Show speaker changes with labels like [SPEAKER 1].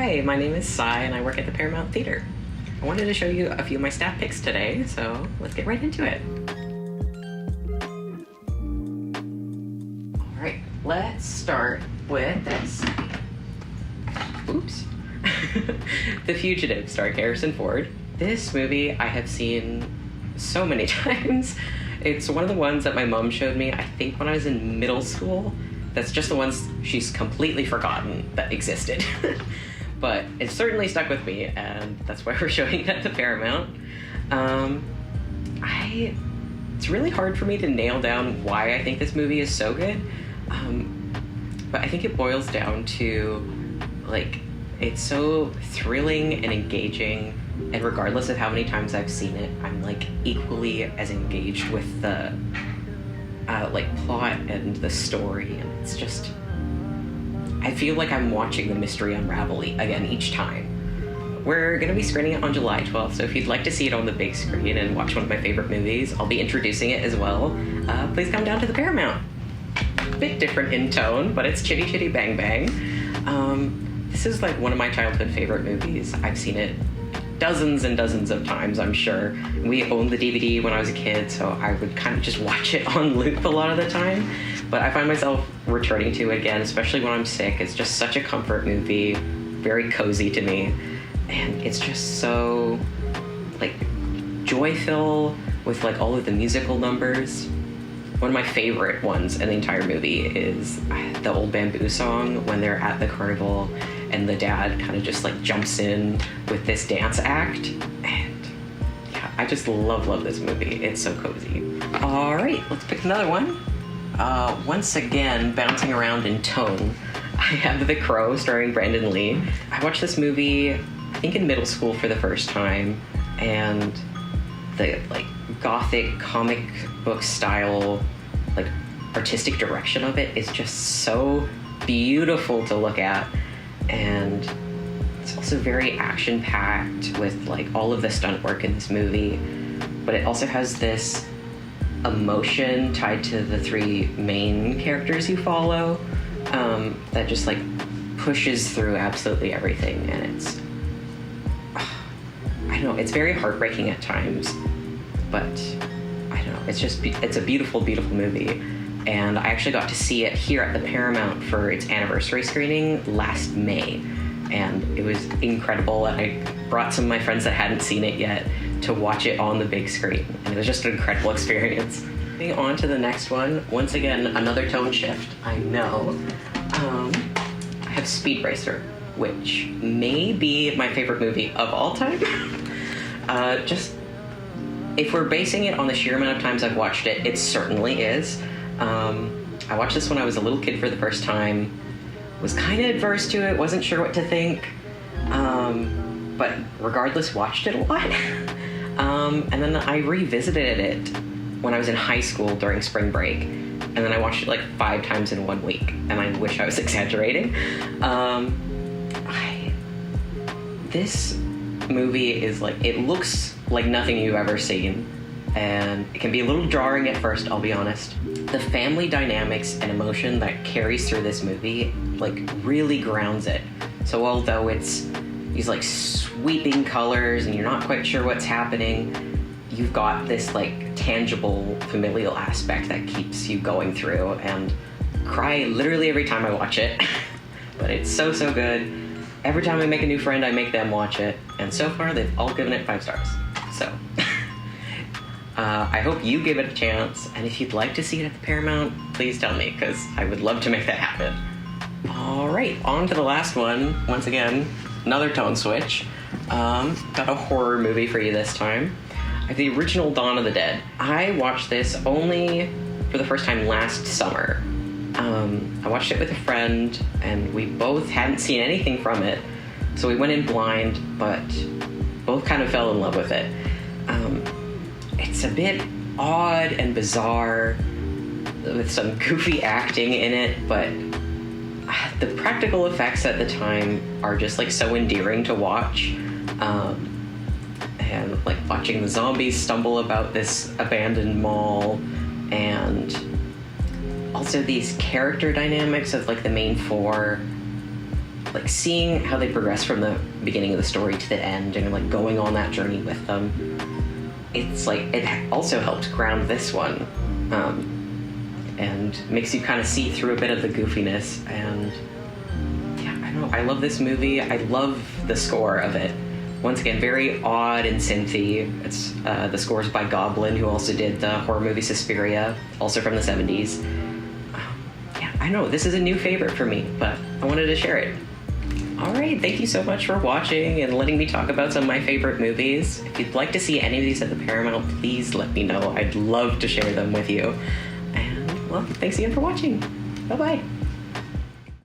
[SPEAKER 1] Hi, my name is Sai and I work at the Paramount Theater. I wanted to show you a few of my staff picks today, so let's get right into it. All right, let's start with this. Oops. The Fugitive, starring Harrison Ford. This movie I have seen so many times. It's one of the ones that my mom showed me, I think when I was in middle school. That's just the ones she's completely forgotten that existed. But it certainly stuck with me, and that's why we're showing it at the Paramount. It's really hard for me to nail down why I think this movie is so good. But I think it boils down to, it's so thrilling and engaging, and regardless of how many times I've seen it, I'm, equally as engaged with the plot and the story, and it's just, I feel like I'm watching the mystery unravel again each time. We're going to be screening it on July 12th, so if you'd like to see it on the big screen and watch one of my favorite movies, I'll be introducing it as well. Please come down to the Paramount. A bit different in tone, but it's Chitty Chitty Bang Bang. This is one of my childhood favorite movies. I've seen it dozens and dozens of times, I'm sure. We owned the DVD when I was a kid, so I would kind of just watch it on loop a lot of the time. But I find myself returning to it again, especially when I'm sick. It's just such a comfort movie, very cozy to me. And it's just so, joyful with, all of the musical numbers. One of my favorite ones in the entire movie is the Old Bamboo song when they're at the carnival and the dad kind of just jumps in with this dance act. And yeah, I just love this movie. It's so cozy. All right, let's pick another one. Once again, bouncing around in tone, I have The Crow starring Brandon Lee. I watched this movie, I think in middle school for the first time, and the gothic comic book style, artistic direction of it is just so beautiful to look at. And it's also very action-packed with all of the stunt work in this movie, but it also has this emotion tied to the three main characters you follow, that just pushes through absolutely everything. And it's, I don't know, it's very heartbreaking at times, but I don't know, it's a beautiful, beautiful movie. And I actually got to see it here at the Paramount for its anniversary screening last May. And it was incredible. And I brought some of my friends that hadn't seen it yet to watch it on the big screen. And it was just an incredible experience. Moving on to the next one. Once again, another tone shift, I know. I have Speed Racer, which may be my favorite movie of all time. If we're basing it on the sheer amount of times I've watched it, it certainly is. I watched this when I was a little kid for the first time, was kind of adverse to it, wasn't sure what to think, but regardless, watched it a lot. And then I revisited it when I was in high school during spring break, and then I watched it 5 times in 1 week, and I wish I was exaggerating. This movie is it looks like nothing you've ever seen, and it can be a little jarring at first, I'll be honest. The family dynamics and emotion that carries through this movie, really grounds it. So although it's these, sweeping colors and you're not quite sure what's happening, you've got this, tangible familial aspect that keeps you going through, and cry literally every time I watch it. But it's so, so good. Every time I make a new friend, I make them watch it. And so far, they've all given it 5 stars. So... I hope you give it a chance, and if you'd like to see it at the Paramount, please tell me, because I would love to make that happen. All right, on to the last one. Once again, another tone switch. Got a horror movie for you this time. I have the original Dawn of the Dead. I watched this only for the first time last summer. I watched it with a friend, and we both hadn't seen anything from it, so we went in blind, but both kind of fell in love with it. It's a bit odd and bizarre with some goofy acting in it, but the practical effects at the time are just so endearing to watch. And watching the zombies stumble about this abandoned mall, and also these character dynamics of the main 4 like seeing how they progress from the beginning of the story to the end and like going on that journey with them, it's like it also helped ground this one, and makes you kind of see through a bit of the goofiness. And yeah, I don't know, I love this movie. I love the score of it. Once again, very odd and synthy. It's the score's by Goblin, who also did the horror movie Suspiria, also from the 70s. Yeah, I know, this is a new favorite for me, but I wanted to share it. All right, thank you so much for watching and letting me talk about some of my favorite movies. If you'd like to see any of these at the Paramount, please let me know. I'd love to share them with you. And, well, thanks again for watching. Bye-bye.